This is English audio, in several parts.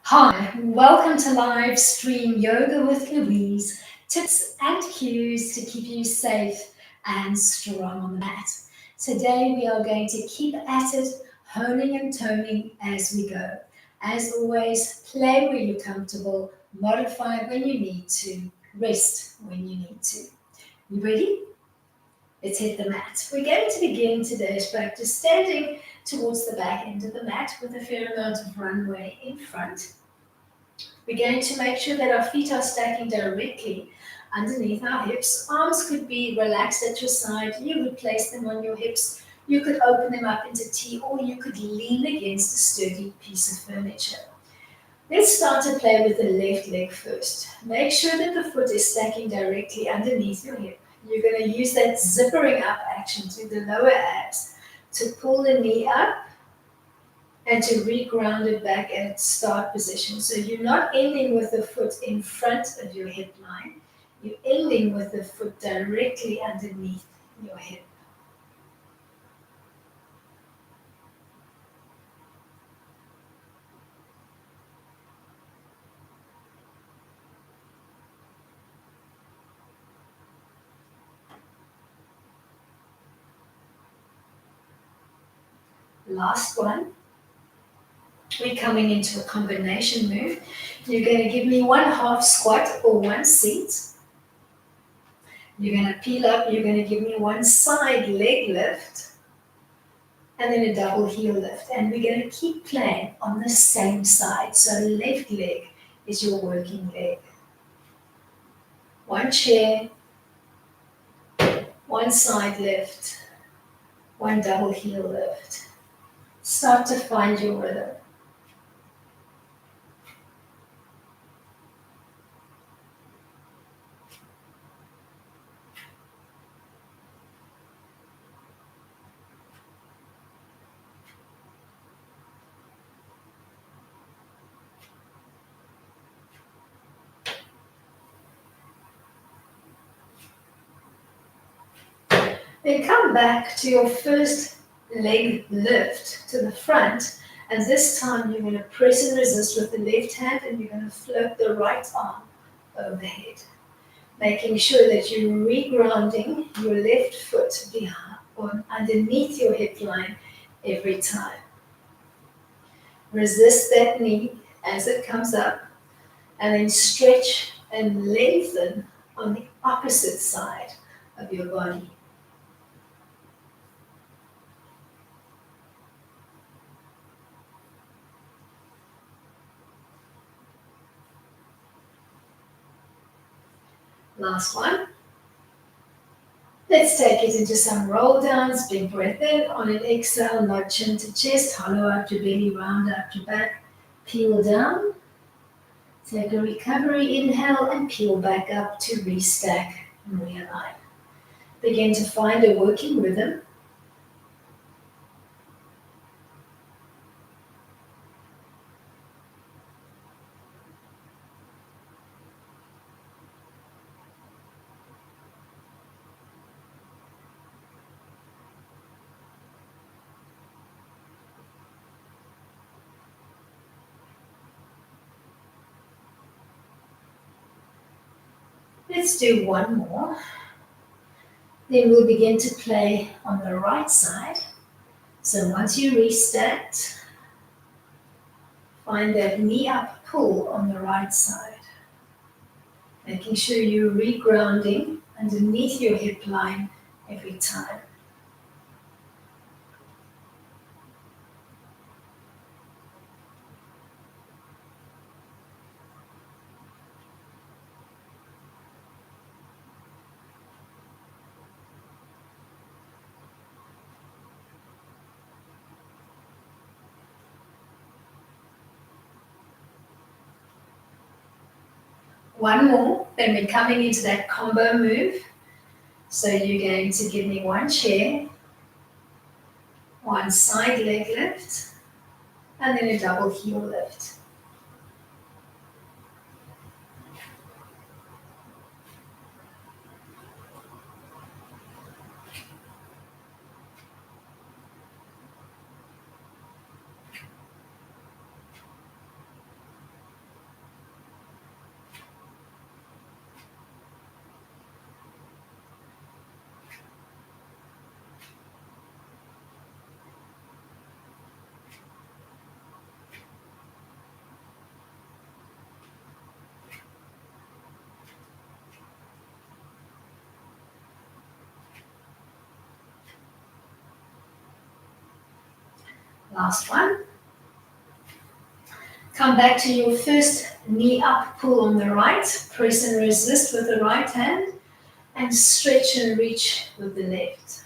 Hi, welcome to live stream yoga with Louise. Tips and cues to keep you safe and strong on the mat. Today we are going to keep at it, honing and toning as we go. As always, play where you're comfortable, modify when you need to, rest when you need to. You ready? Let's hit the mat. We're going to begin today's practice standing towards the back end of the mat with a fair amount of runway in front. We're going to make sure that our feet are stacking directly underneath our hips. Arms could be relaxed at your side. You would place them on your hips. You could open them up into T, or you could lean against a sturdy piece of furniture. Let's start to play with the left leg first. Make sure that the foot is stacking directly underneath your hip. You're going to use that zippering up action to the lower abs to pull the knee up and to re-ground it back at start position. So you're not ending with the foot in front of your hip line. You're ending with the foot directly underneath your hip. Last one. We're coming into a combination move. You're going to give me one half squat or one seat. You're going to peel up. You're going to give me one side leg lift and then a double heel lift. And we're going to keep playing on the same side. So left leg is your working leg. One chair, one side lift, one double heel lift. Start to find your rhythm. Then come back to your first leg lift to the front, and this time you're going to press and resist with the left hand, and you're going to float the right arm overhead, making sure that you're regrounding your left foot behind or underneath your hip line every time. Resist that knee as it comes up, and then stretch and lengthen on the opposite side of your body. Last one. Let's take it into some roll downs. Big breath in. On an exhale, nod chin to chest, hollow out your belly, round out your back, peel down. Take a recovery inhale and peel back up to restack and realign. Begin to find a working rhythm. Let's do one more. Then we'll begin to play on the right side. So once you restacked, find that knee up pull on the right side. Making sure you're regrounding underneath your hip line every time. One more, then we're coming into that combo move. So you're going to give me one chair, one side leg lift, and then a double heel lift. Last one. Come back to your first knee up pull on the right. Press and resist with the right hand and stretch and reach with the left.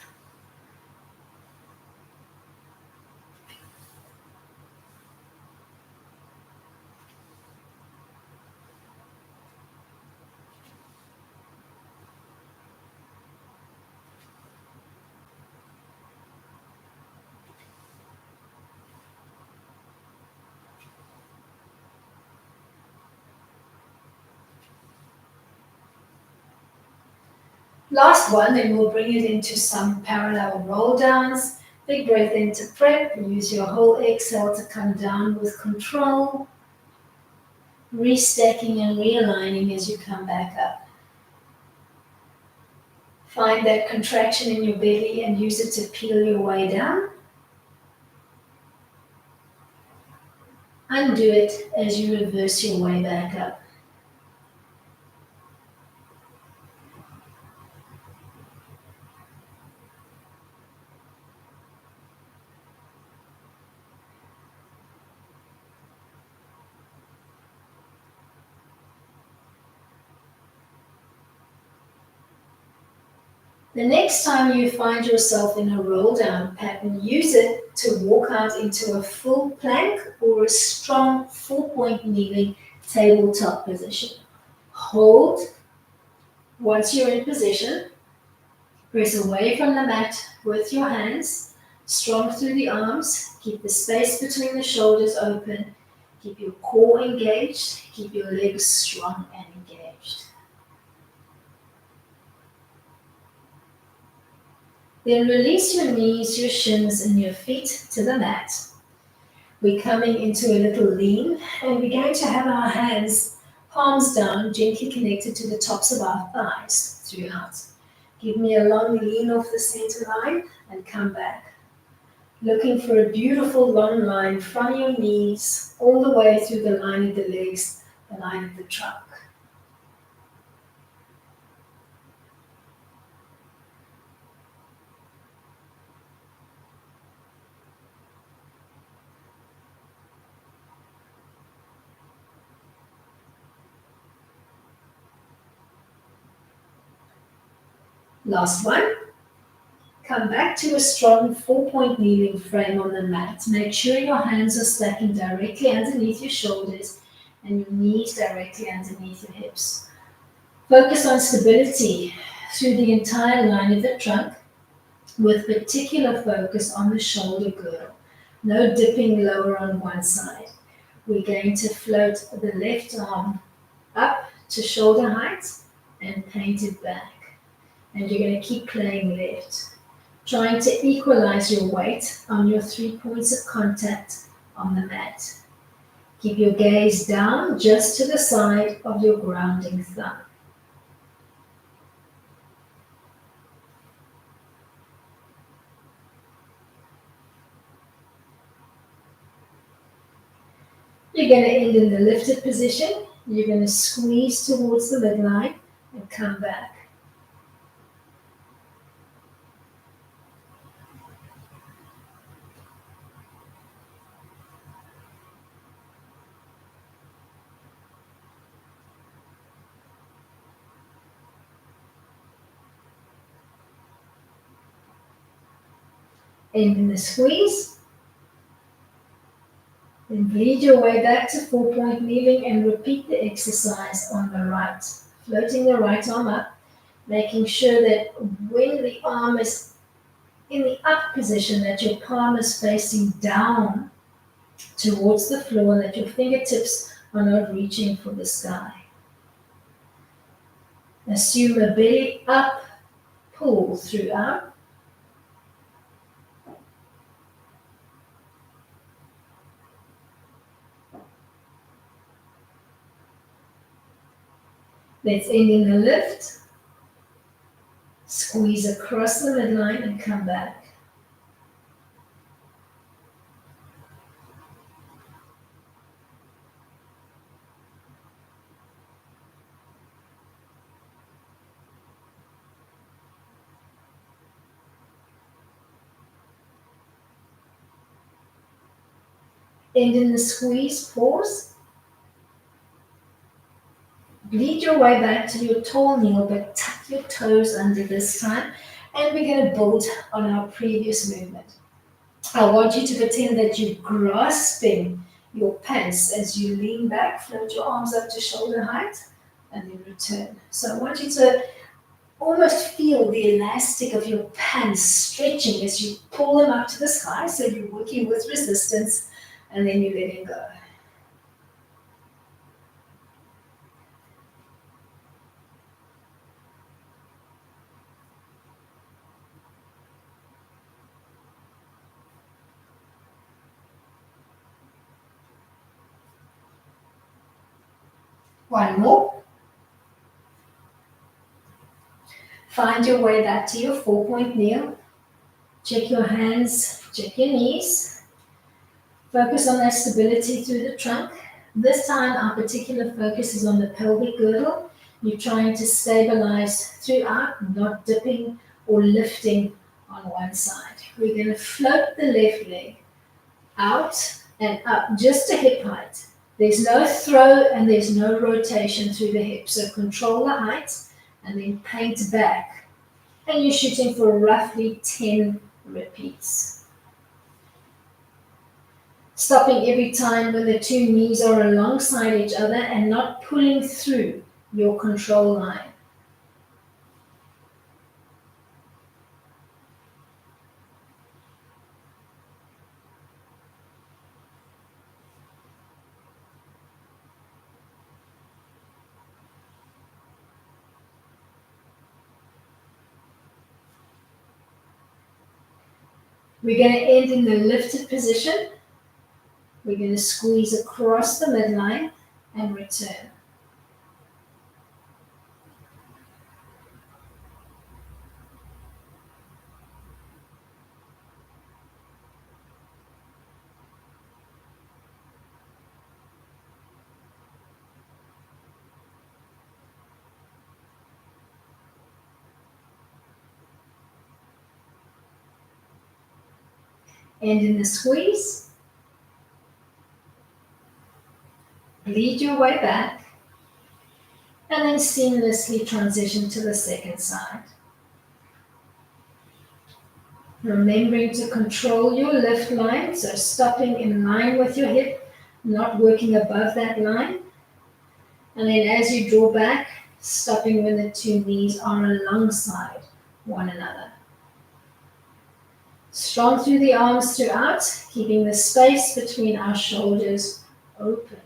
Last one, then we'll bring it into some parallel roll downs. Big breath into prep. Use your whole exhale to come down with control. Restacking and realigning as you come back up. Find that contraction in your belly and use it to peel your way down. Undo it as you reverse your way back up. The next time you find yourself in a roll down pattern, use it to walk out into a full plank or a strong 4-point kneeling tabletop position. Hold. Once you're in position, press away from the mat with your hands, strong through the arms, keep the space between the shoulders open, keep your core engaged, keep your legs strong and engaged. Then release your knees, your shins, and your feet to the mat. We're coming into a little lean, and we're going to have our hands palms down, gently connected to the tops of our thighs throughout. Give me a long lean off the center line and come back. Looking for a beautiful long line from your knees all the way through the line of the legs, the line of the trunk. Last one. Come back to a strong 4-point kneeling frame on the mat. Make sure your hands are stacking directly underneath your shoulders and your knees directly underneath your hips. Focus on stability through the entire line of the trunk with particular focus on the shoulder girdle. No dipping lower on one side. We're going to float the left arm up to shoulder height and paint it back. And you're going to keep playing left, trying to equalize your weight on your 3 points of contact on the mat. Keep your gaze down just to the side of your grounding thumb. You're going to end in the lifted position. You're going to squeeze towards the midline and come back. End in the squeeze. Then bleed your way back to 4-point kneeling and repeat the exercise on the right. Floating the right arm up, making sure that when the arm is in the up position, that your palm is facing down towards the floor, that your fingertips are not reaching for the sky. Assume a belly up pull throughout. Let's end in the lift. Squeeze across the midline and come back. End in the squeeze, pause. Bleed your way back to your tall kneel, but tuck your toes under this time. And we're going to build on our previous movement. I want you to pretend that you're grasping your pants as you lean back, float your arms up to shoulder height, and then return. So I want you to almost feel the elastic of your pants stretching as you pull them up to the sky. So you're working with resistance, and then you're letting go. One more. Find your way back to your 4-point kneel. Check your hands, check your knees. Focus on that stability through the trunk. This time our particular focus is on the pelvic girdle. You're trying to stabilize throughout, not dipping or lifting on one side. We're going to float the left leg out and up just to hip height. There's no throw and there's no rotation through the hips. So control the height and then paint back. And you're shooting for roughly 10 repeats. Stopping every time when the two knees are alongside each other and not pulling through your control line. We're going to end in the lifted position. We're going to squeeze across the midline and return. End in the squeeze. Bleed your way back. And then seamlessly transition to the second side. Remembering to control your lift line, so stopping in line with your hip, not working above that line. And then as you draw back, stopping when the two knees are alongside one another. Strong through the arms throughout, keeping the space between our shoulders open.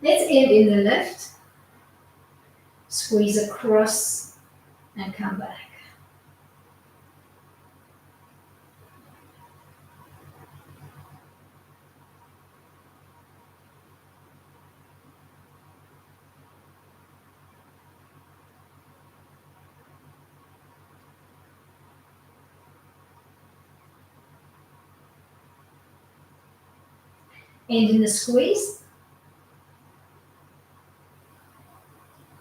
Let's end in the lift. Squeeze across and come back. End in the squeeze.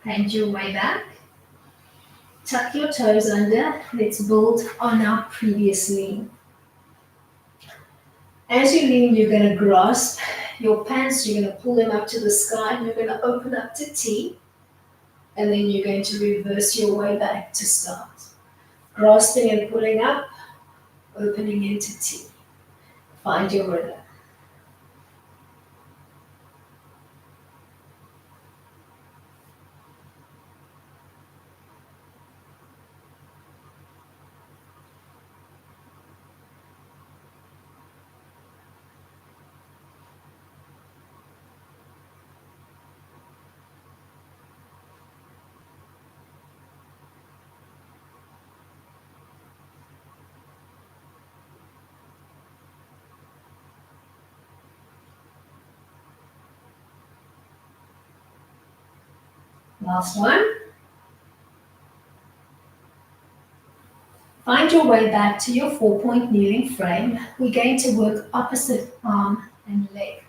Paint your way back. Tuck your toes under. Let's build on our previous lean. As you lean, you're going to grasp your pants. You're going to pull them up to the sky. And you're going to open up to T. And then you're going to reverse your way back to start. Grasping and pulling up, opening into T. Find your rhythm. Last one. Find your way back to your 4-point kneeling frame. We're going to work opposite arm and leg.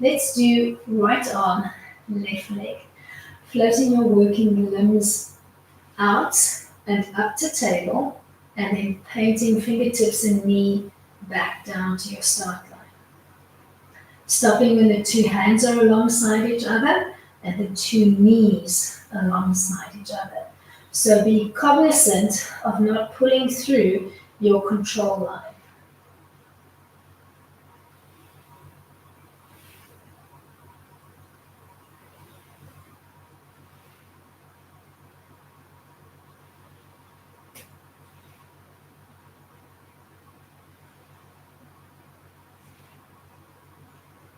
Let's do right arm left leg. Floating your working limbs out and up to table, and then painting fingertips and knee back down to your start line. Stopping when the two hands are alongside each other and the two knees alongside each other. So be cognizant of not pulling through your control line.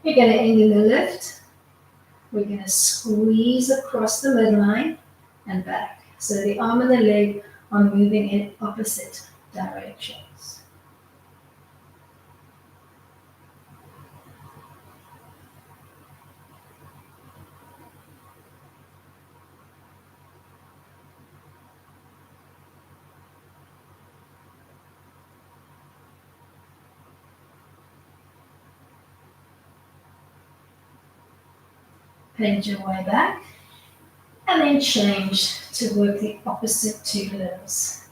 We're going to end in the lift. We're going to squeeze across the midline and back. So the arm and the leg are moving in opposite directions. Bend your way back and then change to work the opposite two limbs.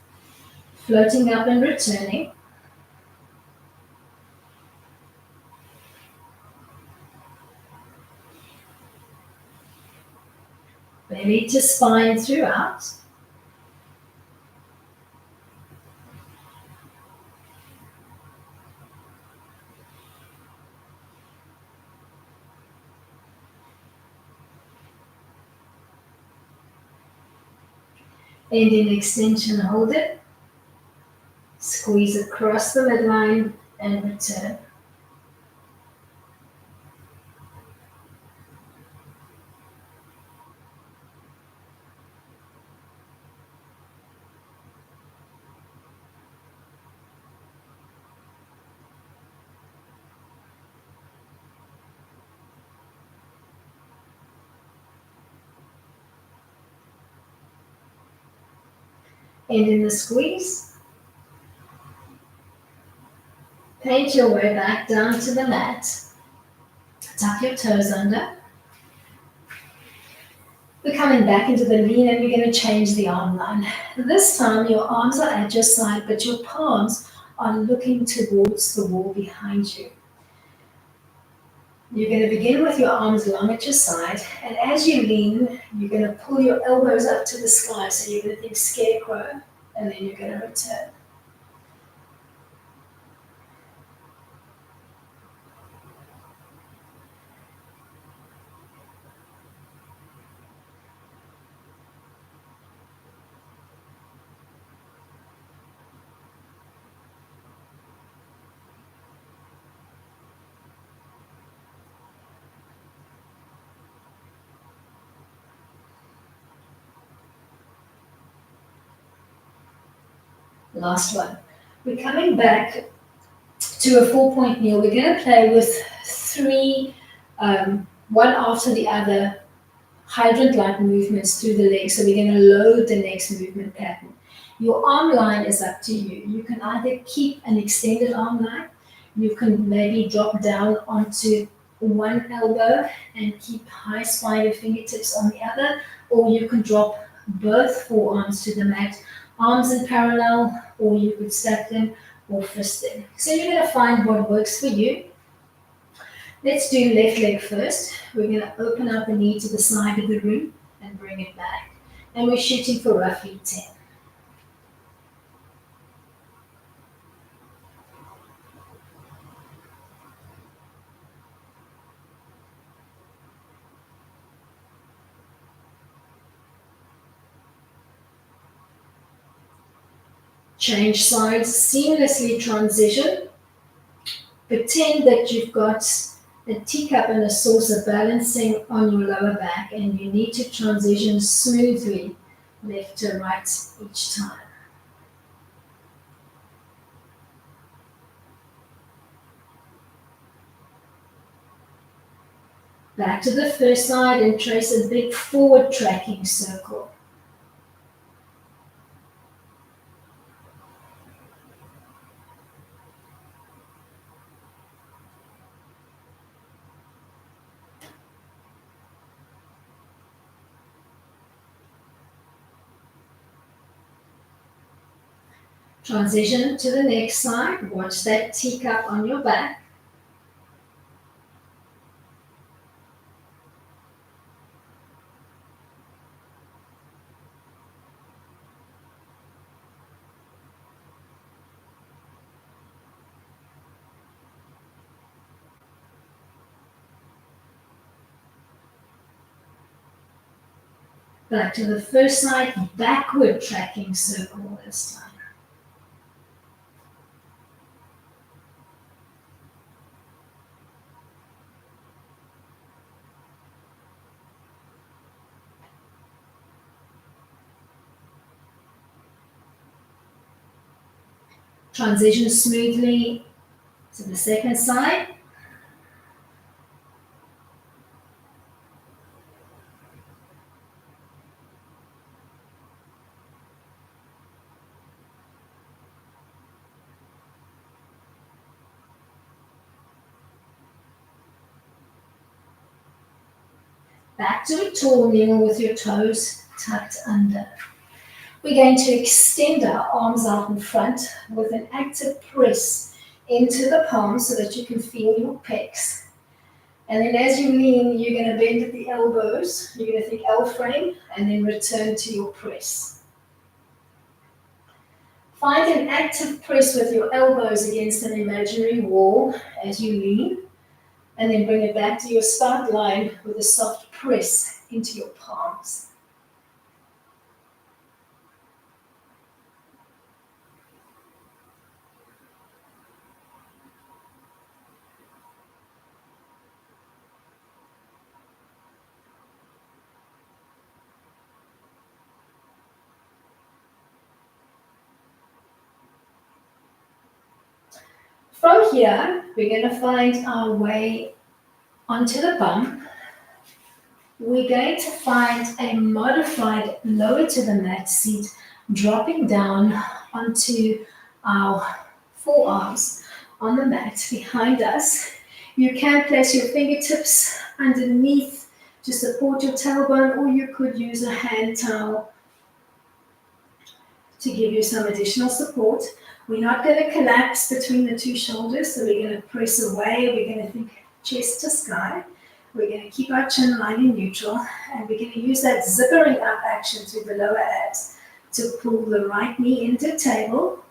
Floating up and returning. Belly to spine throughout. End in extension, hold it. Squeeze across the midline and return. End in the squeeze. Paint your way back down to the mat. Tuck your toes under. We're coming back into the lean and we're going to change the arm line. This time your arms are at your side, but your palms are looking towards the wall behind you. You're going to begin with your arms long at your side, and as you lean, you're going to pull your elbows up to the sky. So you're going to think scarecrow, and then you're going to return. Last one. We're coming back to a 4-point kneel. We're going to play with three, one after the other, hydrant-like movements through the legs. So we're going to load the next movement pattern. Your arm line is up to you. You can either keep an extended arm line, you can maybe drop down onto one elbow and keep high spider fingertips on the other, or you can drop both forearms to the mat, arms in parallel, or you could stack them or fist them. So you're going to find what works for you. Let's do left leg first. We're going to open up the knee to the side of the room and bring it back. And we're shooting for roughly 10. Change sides, seamlessly transition. Pretend that you've got a teacup and a saucer balancing on your lower back, and you need to transition smoothly left to right each time. Back to the first side and trace a big forward tracking circle. Transition to the next side. Watch that teacup on your back. Back to the first side, backward tracking circle this time. Transition smoothly to the second side. Back to a tall kneel with your toes tucked under. We're going to extend our arms out in front with an active press into the palms so that you can feel your pecs. And then as you lean, you're going to bend at the elbows. You're going to think L frame and then return to your press. Find an active press with your elbows against an imaginary wall as you lean. And then bring it back to your start line with a soft press into your palms. From here, we're going to find our way onto the bum. We're going to find a modified lower to the mat seat, dropping down onto our forearms on the mat behind us. You can place your fingertips underneath to support your tailbone, or you could use a hand towel to give you some additional support. We're not going to collapse between the two shoulders, so we're going to press away. We're going to think chest to sky. We're going to keep our chin line in neutral, and we're going to use that zippering up action through the lower abs to pull the right knee into table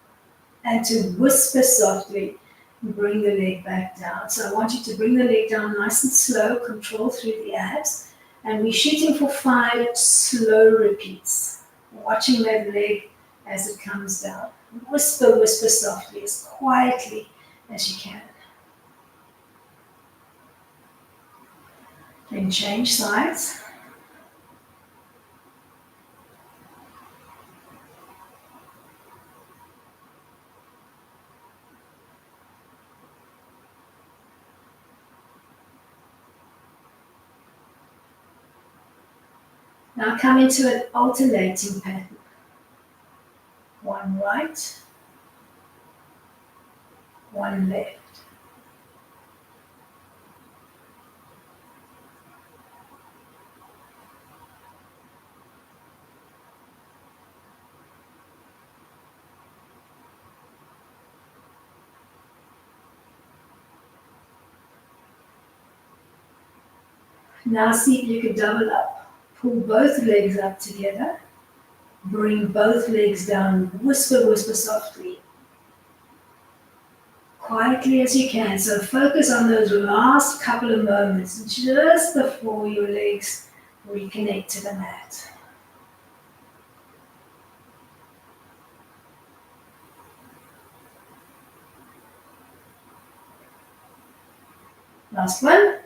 and to whisper softly and bring the leg back down. So I want you to bring the leg down nice and slow, control through the abs, and we're shooting for 5 slow repeats, watching that leg as it comes down. Whisper, whisper softly, as quietly as you can. Then change sides. Now come into an alternating pattern. One right, one left. Now see if you can double up. Pull both legs up together. Bring both legs down. Whisper, whisper softly. Quietly as you can. So focus on those last couple of moments just before your legs reconnect to the mat. Last one.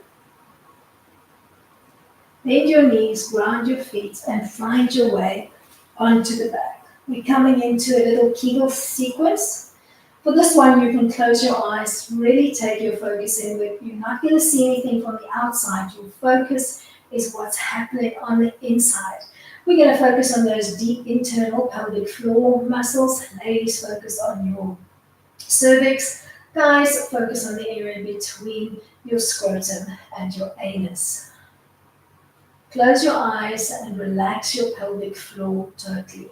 Bend your knees, ground your feet, and find your way onto the back. We're coming into a little Kegel sequence. For this one, you can close your eyes, really take your focus in. You're not going to see anything from the outside. Your focus is what's happening on the inside. We're going to focus on those deep internal pelvic floor muscles. Ladies, focus on your cervix. Guys, focus on the area between your scrotum and your anus. Close your eyes and relax your pelvic floor totally.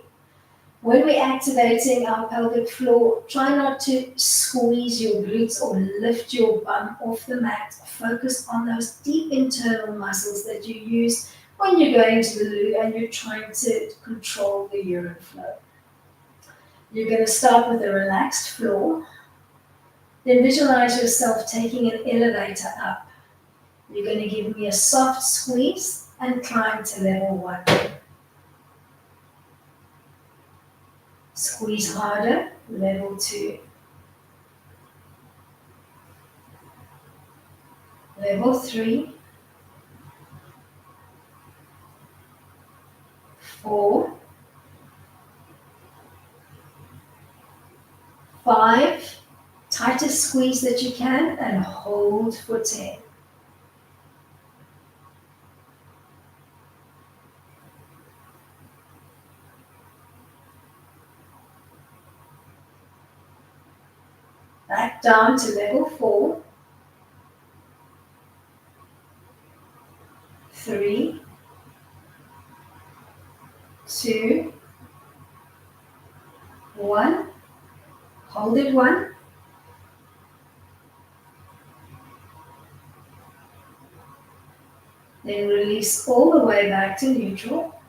When we're activating our pelvic floor, try not to squeeze your glutes or lift your bum off the mat. Focus on those deep internal muscles that you use when you're going to the loo and you're trying to control the urine flow. You're going to start with a relaxed floor. Then visualize yourself taking an elevator up. You're going to give me a soft squeeze and climb to level 1. Squeeze harder, level 2. Level 3, 4, 5, tightest squeeze that you can, and hold for 10. Back down to level 4, 3, 2, 1. Hold it 1. Then release all the way back to neutral.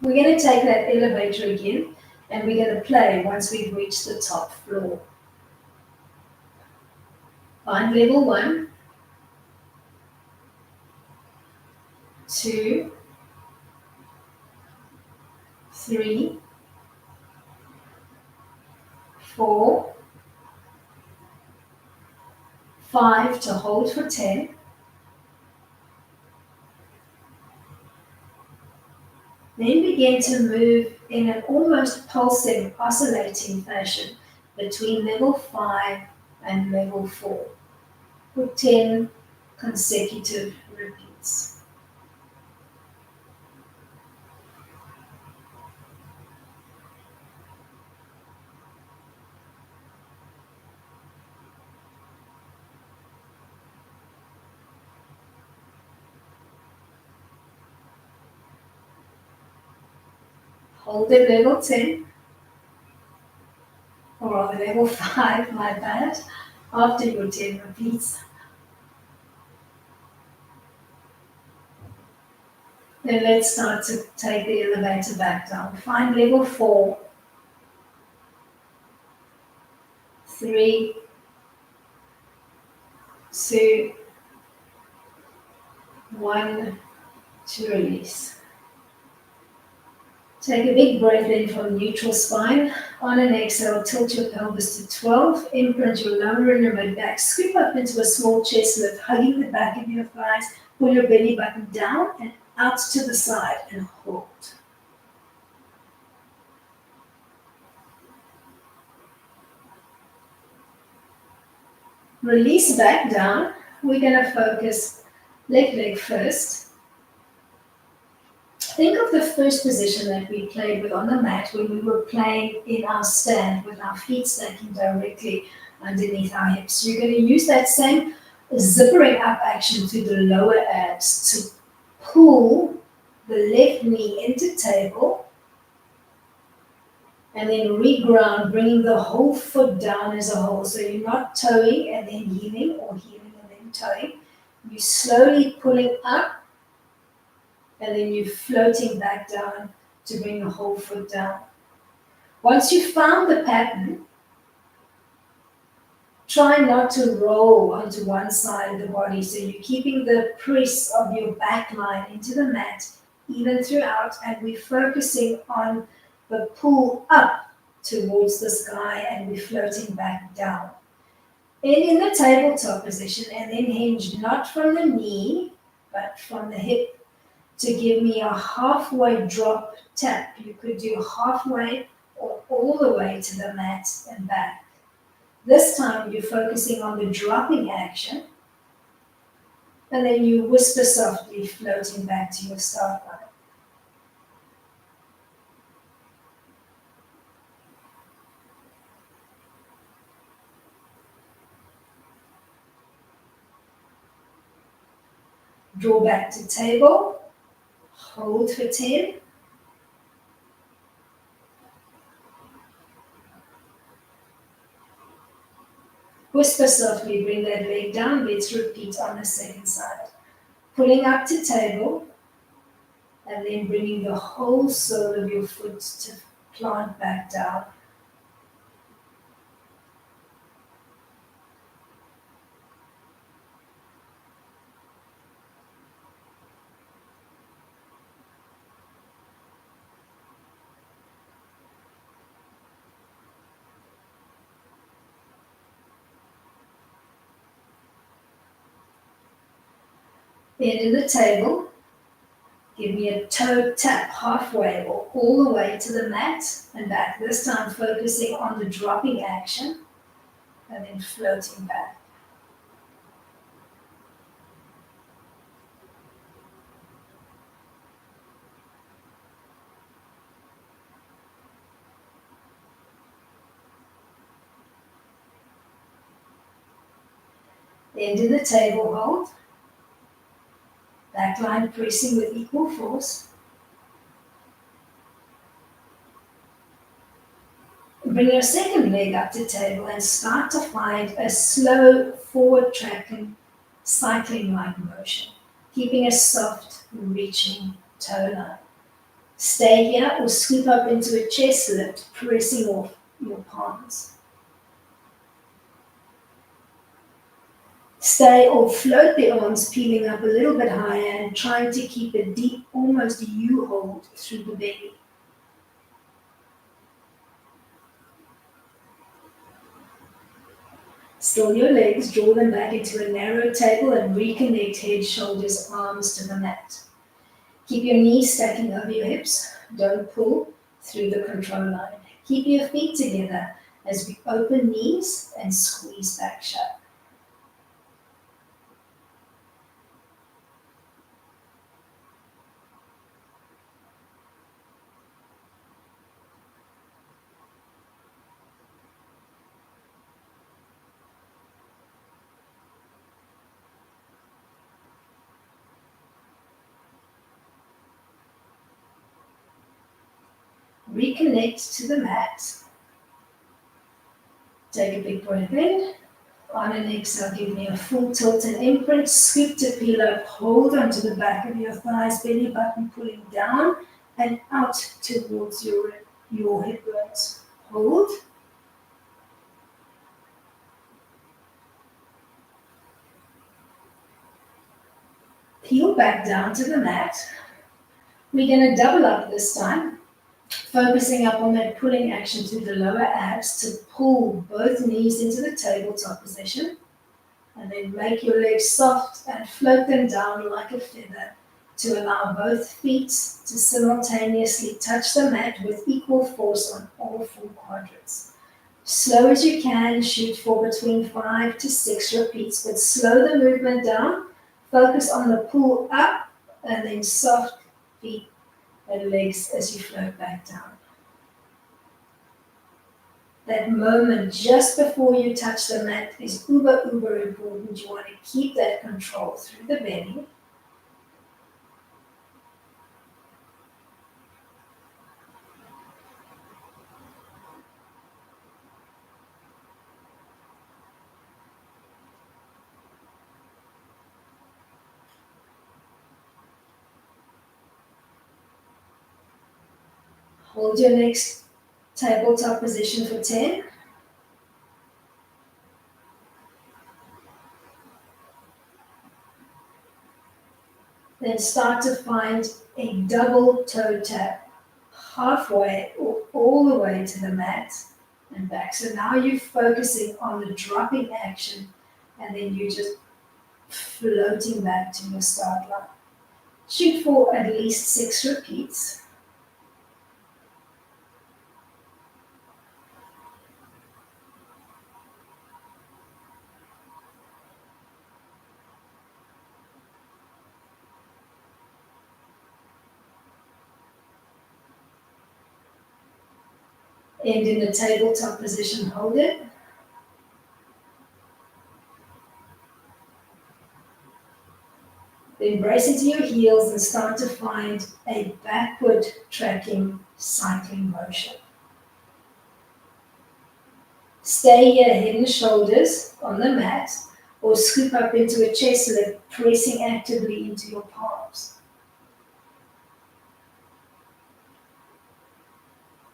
We're going to take that elevator again, and we're going to play once we've reached the top floor. Find level 1, 2, 3, 4, 5 to hold for 10. Then begin to move in an almost pulsing, oscillating fashion between level 5 and level 4 for 10 consecutive repeats. Hold at level 10, or rather level 5, my bad, after your 10 repeats. Then let's start to take the elevator back down. Find level 4, 3, 2, 1 to release. Take a big breath in from neutral spine. On an exhale, tilt your pelvis to 12, imprint your lumbar and your mid back, scoop up into a small chest lift, hugging the back of your thighs, pull your belly button down and out to the side and hold. Release back down. We're going to focus left leg first. Think of the first position that we played with on the mat when we were playing in our stand with our feet stacking directly underneath our hips. You're going to use that same zippering up action to the lower abs to pull the left knee into table and then reground, bringing the whole foot down as a whole. So you're not toeing and then heeling or heeling and then toeing. You're slowly pulling up and then you're floating back down to bring the whole foot down. Once you've found the pattern, try not to roll onto one side of the body, so you're keeping the press of your back line into the mat even throughout, and we're focusing on the pull up towards the sky and we're floating back down. In the tabletop position, and then hinge not from the knee, but from the hip, to give me a halfway drop tap. You could do halfway or all the way to the mat and back. This time you're focusing on the dropping action, and then you whisper softly, floating back to your start line. Draw back to table, hold for 10, Whisper softly, bring that leg down. Let's repeat on the second side. Pulling up to table, and then bringing the whole sole of your foot to plant back down. End of the table, give me a toe tap halfway or all the way to the mat and back. This time focusing on the dropping action and then floating back. End of the table hold. Back line pressing with equal force. Bring your second leg up to table and start to find a slow forward tracking, cycling-like motion, keeping a soft, reaching toe line. Stay here or scoop up into a chest lift, pressing off your palms. Stay or float the arms, peeling up a little bit higher and trying to keep a deep, almost U-hold through the belly. Still your legs, draw them back into a narrow table and reconnect head, shoulders, arms to the mat. Keep your knees stacking over your hips. Don't pull through the control line. Keep your feet together as we open knees and squeeze back shut. Reconnect to the mat. Take a big breath in. On an exhale, give me a full tilt and imprint. Scoop to peel up. Hold onto the back of your thighs, belly button pulling down and out towards your hip bones. Hold. Peel back down to the mat. We're going to double up this time, focusing up on that pulling action through the lower abs to pull both knees into the tabletop position. And then make your legs soft and float them down like a feather to allow both feet to simultaneously touch the mat with equal force on all four quadrants. Slow as you can, shoot for between 5 to 6 repeats, but slow the movement down. Focus on the pull up and then soft feet and legs as you float back down. That moment just before you touch the mat is uber important. You want to keep that control through the belly. Hold your next tabletop position for 10. Then start to find a double toe tap, halfway or all the way to the mat and back. So now you're focusing on the dropping action and then you're just floating back to your start line. Shoot for at least 6 repeats. And in the tabletop position, hold it. Then brace into your heels and start to find a backward tracking cycling motion. Stay here, head and shoulders on the mat, or scoop up into a chest lift, pressing actively into your palms.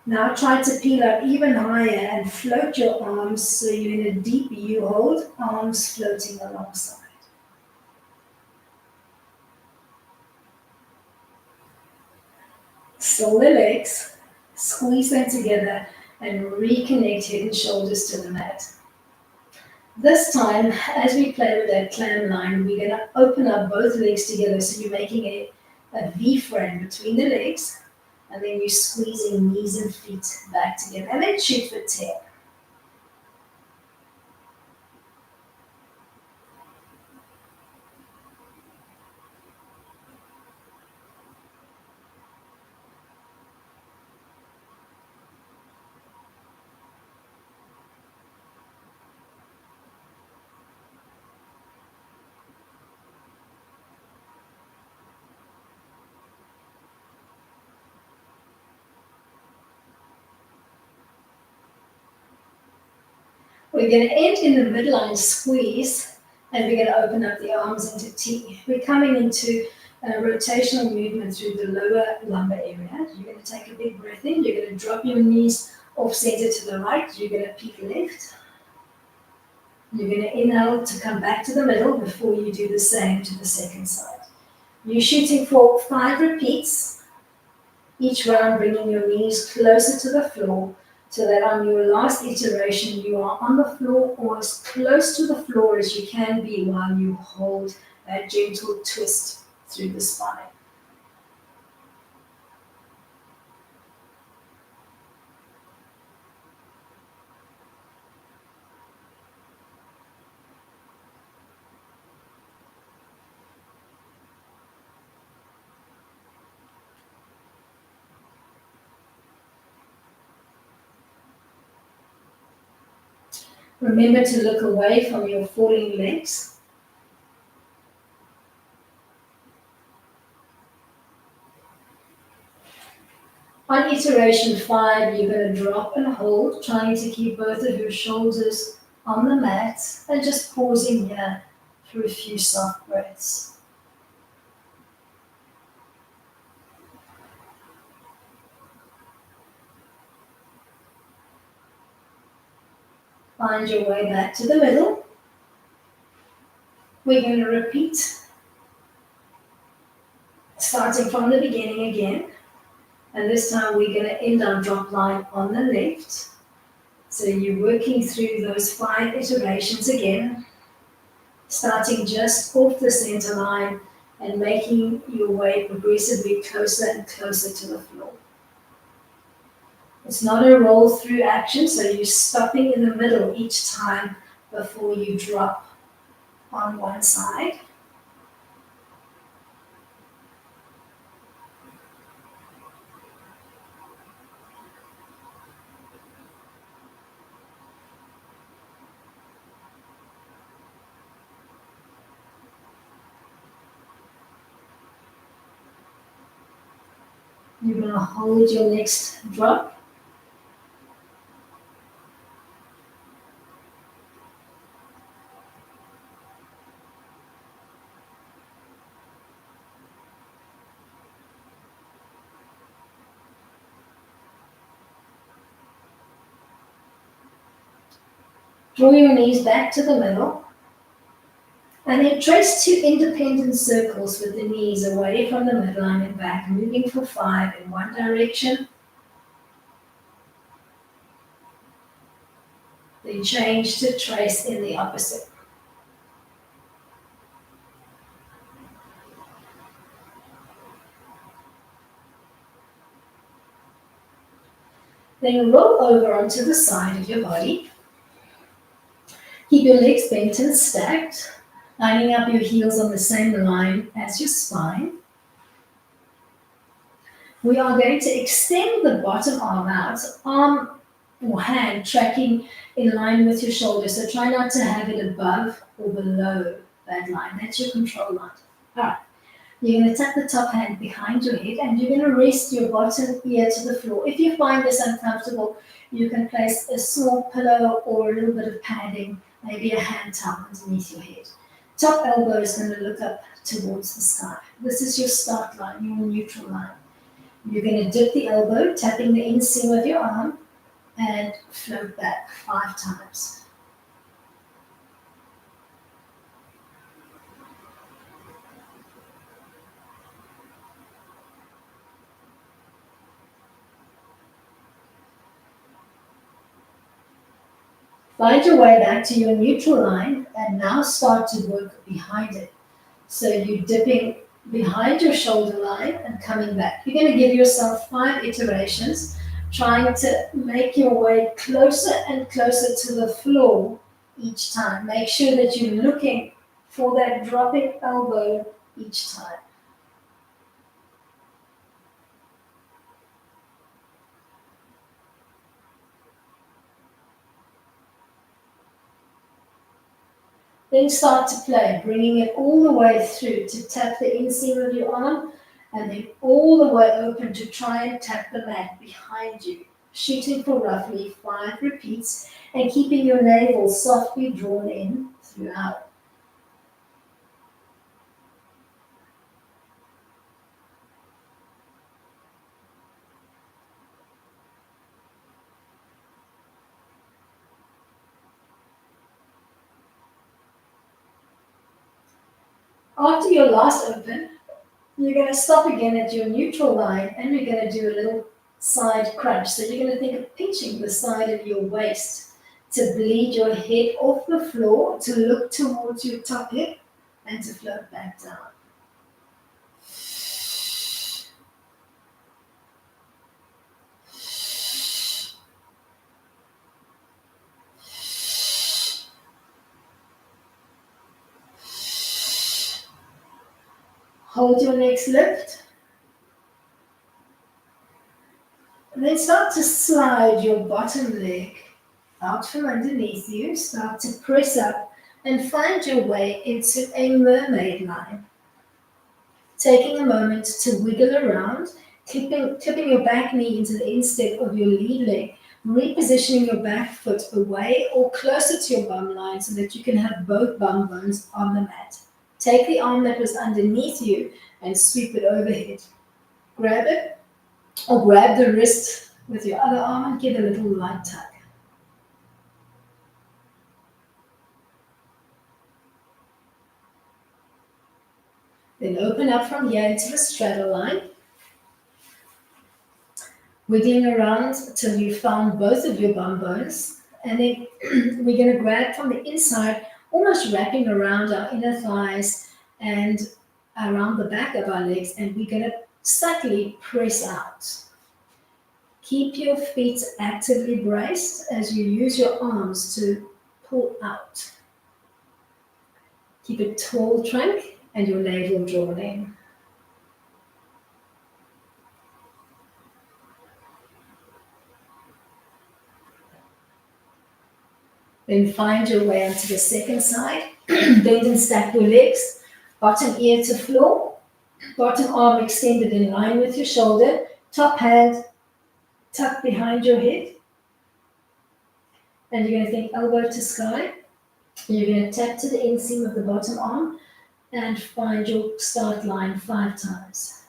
Now try to peel up even higher and float your arms so you're in a deep U hold, arms floating alongside. Still the legs, squeeze them together and reconnect head and shoulders to the mat. This time, as we play with that clam line, we're going to open up both legs together so you're making a V frame between the legs, and then you're squeezing knees and feet back together. And then shoot for 10. We're going to end in the midline squeeze, and we're going to open up the arms into T. We're coming into a rotational movement through the lower lumbar area. You're going to take a big breath in. You're going to drop your knees off center to the right. You're going to peek left. You're going to inhale to come back to the middle before you do the same to the second side. You're shooting for 5 repeats, each round bringing your knees closer to the floor, so that on your last iteration you are on the floor or as close to the floor as you can be while you hold that gentle twist through the spine. Remember to look away from your falling legs. On iteration 5, you're going to drop and hold, trying to keep both of your shoulders on the mat and just pausing here for a few soft breaths. Find your way back to the middle. We're going to repeat, starting from the beginning again. And this time we're going to end our drop line on the left. So you're working through those 5 iterations again, starting just off the center line and making your way progressively closer and closer to the floor. It's not a roll through action, so you're stopping in the middle each time before you drop on one side. You're going to hold your next drop. Draw your knees back to the middle. And then trace 2 independent circles with the knees away from the midline and back, moving for 5 in one direction. Then change to trace in the opposite. Then roll over onto the side of your body. Keep your legs bent and stacked, lining up your heels on the same line as your spine. We are going to extend the bottom arm out, arm or hand tracking in line with your shoulder. So try not to have it above or below that line. That's your control line. All right. You're going to tuck the top hand behind your head and you're going to rest your bottom ear to the floor. If you find this uncomfortable, you can place a small pillow or a little bit of padding, maybe a hand towel underneath your head. Top elbow is going to look up towards the sky. This is your start line, your neutral line. You're going to dip the elbow, tapping the inseam of your arm, and float back 5 times. Find your way back to your neutral line and now start to work behind it. So you're dipping behind your shoulder line and coming back. You're going to give yourself 5 iterations, trying to make your way closer and closer to the floor each time. Make sure that you're looking for that dropping elbow each time. Then start to play, bringing it all the way through to tap the inseam of your arm and then all the way open to try and tap the mat behind you. Shooting for roughly 5 repeats and keeping your navel softly drawn in throughout. After your last open, you're going to stop again at your neutral line and you're going to do a little side crunch. So you're going to think of pinching the side of your waist to bleed your head off the floor, to look towards your top hip and to float back down. Hold your next lift. And then start to slide your bottom leg out from underneath you. Start to press up and find your way into a mermaid line. Taking a moment to wiggle around, clipping your back knee into the instep of your lead leg, repositioning your back foot away or closer to your bum line so that you can have both bum bones on the mat. Take the arm that was underneath you and sweep it overhead. Grab it or grab the wrist with your other arm and give a little light tug. Then open up from here into the straddle line, wiggling around till you found both of your bum bones. And then we're going to grab from the inside, almost wrapping around our inner thighs and around the back of our legs, and we're going to subtly press out. Keep your feet actively braced as you use your arms to pull out. Keep a tall trunk and your navel drawn in. Then find your way onto the second side. Bend and stack your legs, bottom ear to floor, bottom arm extended in line with your shoulder, top hand tucked behind your head. And you're going to think elbow to sky. You're going to tap to the inseam of the bottom arm and find your start line 5 times.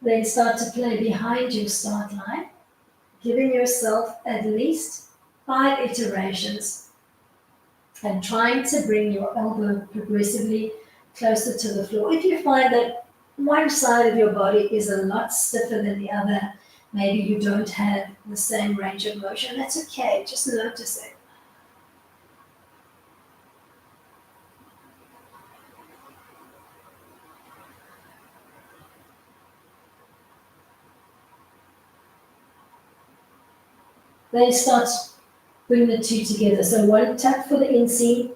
Then start to play behind your start line, giving yourself at least 5 iterations and trying to bring your elbow progressively closer to the floor. If you find that one side of your body is a lot stiffer than the other, maybe you don't have the same range of motion, that's okay, just notice it. Then start bring the two together. So one tap for the inseam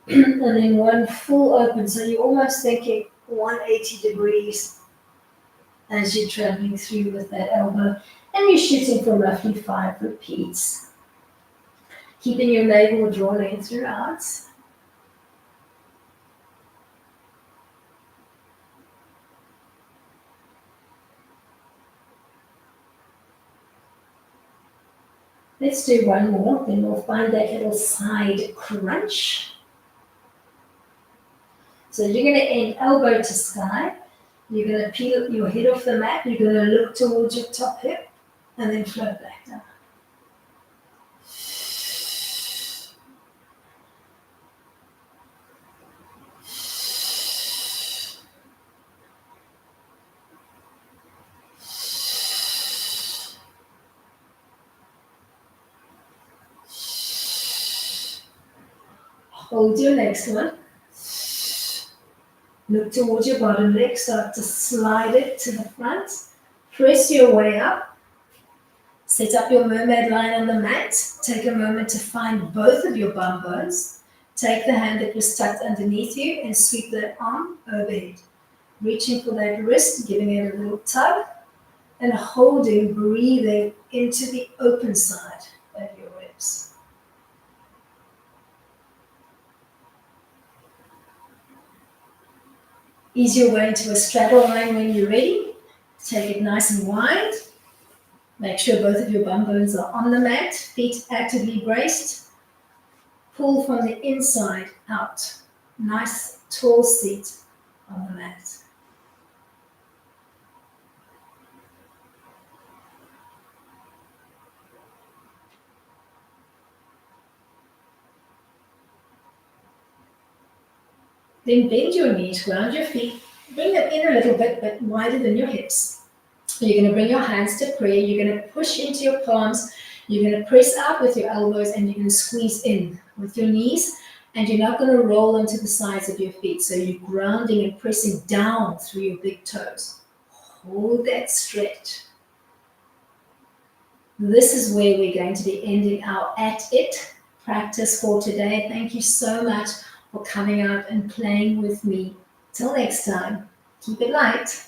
and then one full open. So you're almost thinking 180 degrees as you're traveling through with that elbow. And you're shooting for roughly 5 repeats. Keeping your navel drawn in throughout. Let's do one more, then we'll find that little side crunch. So you're going to end elbow to sky. You're going to peel your head off the mat. You're going to look towards your top hip and then float back down. Hold your next one. Look towards your bottom leg. Start to slide it to the front. Press your way up. Set up your mermaid line on the mat. Take a moment to find both of your bum bones. Take the hand that was tucked underneath you and sweep that arm overhead. Reaching for that wrist, giving it a little tug, and holding, breathing into the open side of your ribs. Ease your way into a straddle line when you're ready. Take it nice and wide. Make sure both of your bum bones are on the mat, feet actively braced. Pull from the inside out. Nice tall seat on the mat. Then bend your knees, ground your feet, bring them in a little bit, but wider than your hips. You're going to bring your hands to prayer. You're going to push into your palms. You're going to press out with your elbows and you're going to squeeze in with your knees. And you're not going to roll onto the sides of your feet. So you're grounding and pressing down through your big toes. Hold that stretch. This is where we're going to be ending our At It practice for today. Thank you so much for coming out and playing with me. Till next time, keep it light.